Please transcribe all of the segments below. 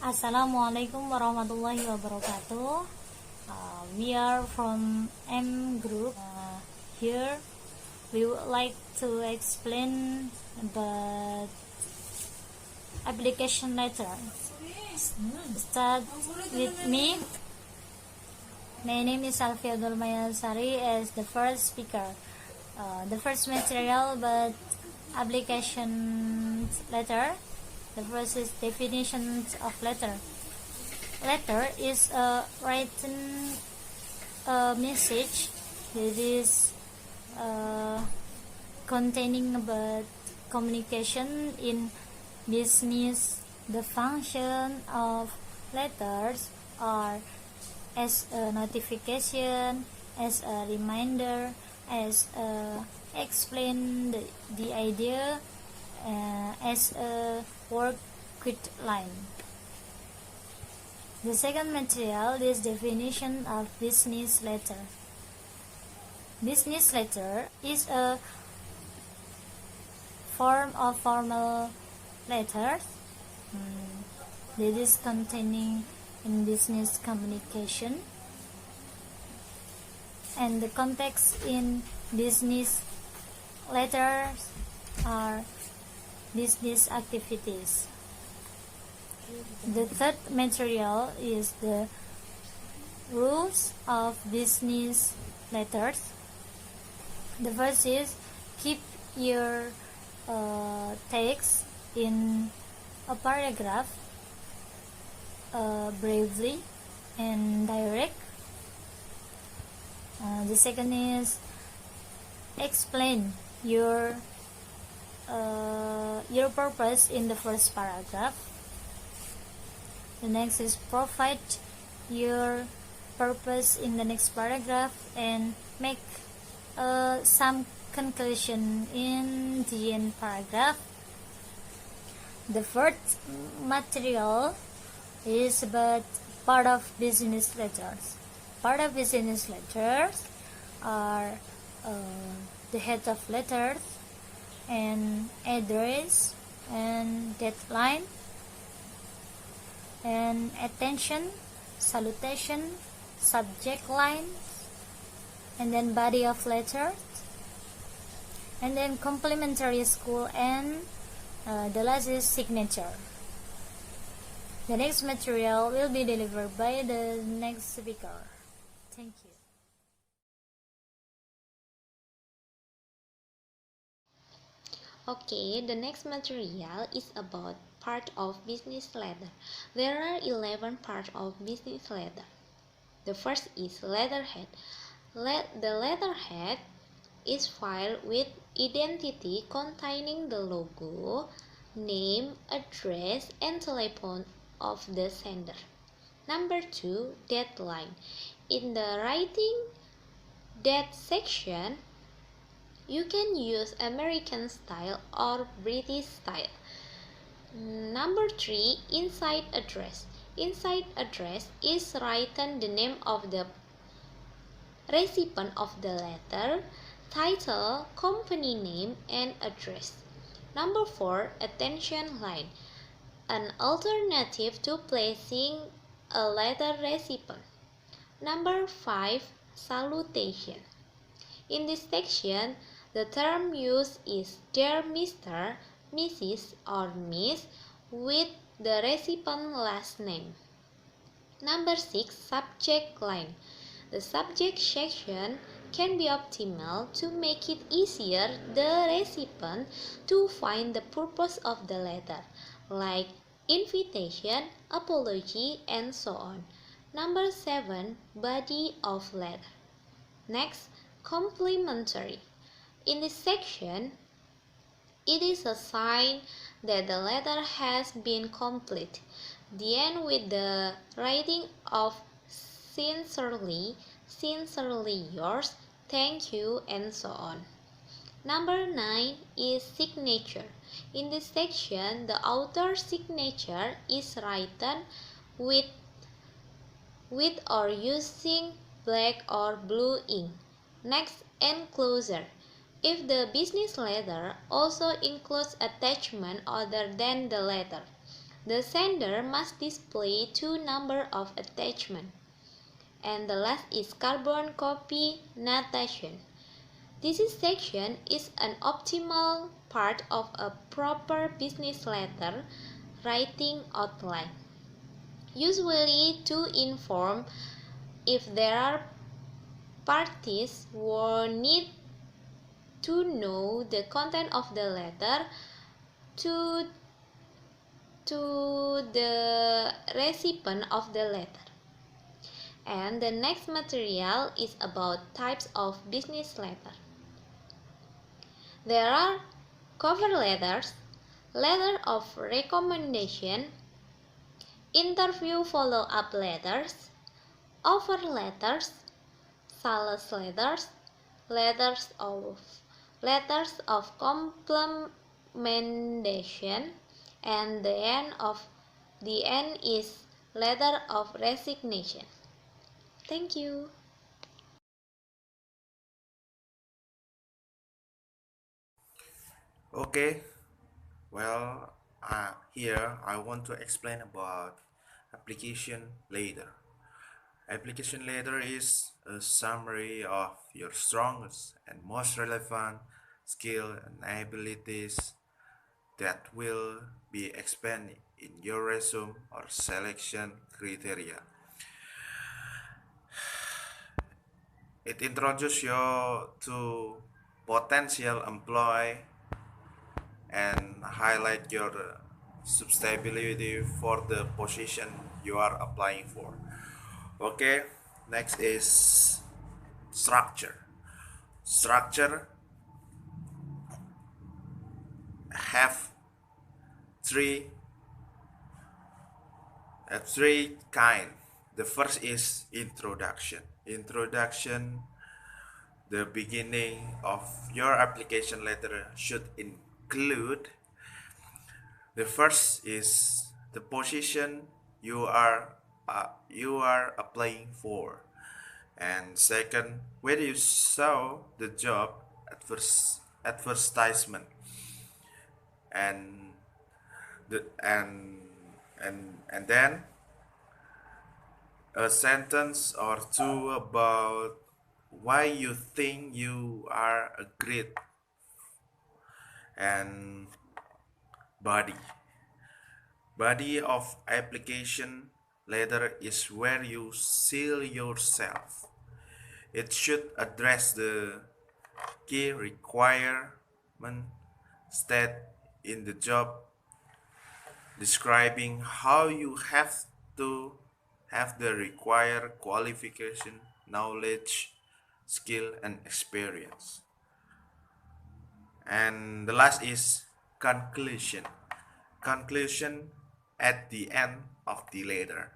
Assalamualaikum warahmatullahi wabarakatuh. We are from M group. Here we would like to explain about application letter. Start with me. My name is Alfiatul Mayasari as the first speaker. The first material but application letter. The first is definitions of letter. Letter is a written message that is containing about communication in business. The function of letters are as a notification, as a reminder, as explain the idea, as a word quit line. The second material is definition of business letter. Business letter is a form of formal letters that is containing in business communication, and the context in business letters are business activities. The third material is the rules of business letters. The first is keep your text in a paragraph briefly and direct. The second is explain your purpose in the first paragraph. The next is provide your purpose in the next paragraph and make some conclusion in the end paragraph. The fourth material is about part of business letters. Part of business letters are the head of letters and address and deadline and attention, salutation, subject line, and then body of letters, and then complementary school, and the last is signature. The next material will be delivered by the next speaker. Thank you. Okay, the next material is about part of business letter. There are 11 parts of business letter. The first is letterhead. The letterhead is filed with identity containing the logo, name, address, and telephone of the sender. Number 2, deadline. In the writing date section, you can use American style or British style. Number 3, inside address. Inside address is written the name of the recipient of the letter, title, company name, and address. Number 4, attention line. An alternative to placing a letter recipient. Number 5, salutation. In this section, the term used is dear Mr., Mrs. or Miss with the recipient last name. Number 6, subject line. The subject section can be optimal to make it easier the recipient to find the purpose of the letter, like invitation, apology, and so on. Number 7, body of letter. Next, complementary. In this section, it is a sign that the letter has been complete. The end with the writing of sincerely, sincerely yours, thank you, and so on. Number 9 is signature. In this section, the author's signature is written with or using black or blue ink. Next, enclosure. If the business letter also includes attachment other than the letter, The sender must display 2 number of attachment. And the last is carbon copy notation. This section is an optimal part of a proper business letter writing outline, usually to inform if there are parties who need to know the content of the letter to the recipient of the letter. And the next material is about types of business letter. There are cover letters, letter of recommendation, interview follow-up letters, offer letters, sales letters, letters of commendation, and the end is letter of resignation. Thank you. Okay, well, here I want to explain about application letter. Application letter is a summary of your strongest and most relevant skill and abilities that will be expanded in your resume or selection criteria. It introduces you to potential employee and highlight your suitability for the position you are applying for. Okay, next is structure. Structure have three three kind. The first is introduction. Introduction, the beginning of your application letter should include the first is the position you are applying for, and second, where you saw the job advertisement, and the and then a sentence or two about why you think you are a great, and body. Body of application letter is where you sell yourself. It should address the key requirement state in the job, describing how you have to have the required qualification, knowledge, skill, and experience. And the last is conclusion. Conclusion at the end of the letter.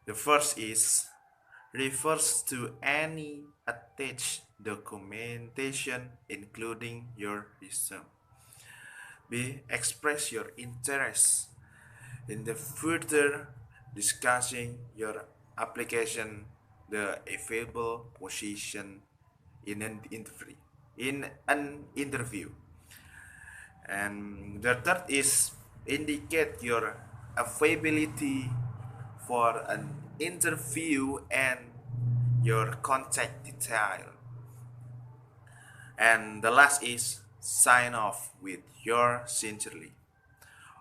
The first is refers to any attached documentation including your resume. B. Express your interest in the further discussing your application, the available position in an interview. And the third is indicate your availability for an interview and your contact detail. And the last is sign off with your sincerely.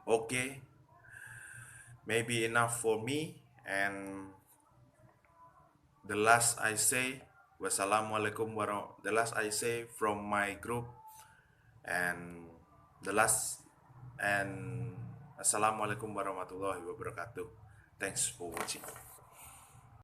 Okay, maybe enough for me. And the last I say, wassalamualaikum warahmatullahi. The last I say from my group, and the last and assalamualaikum warahmatullahi wabarakatuh. Thanks for watching.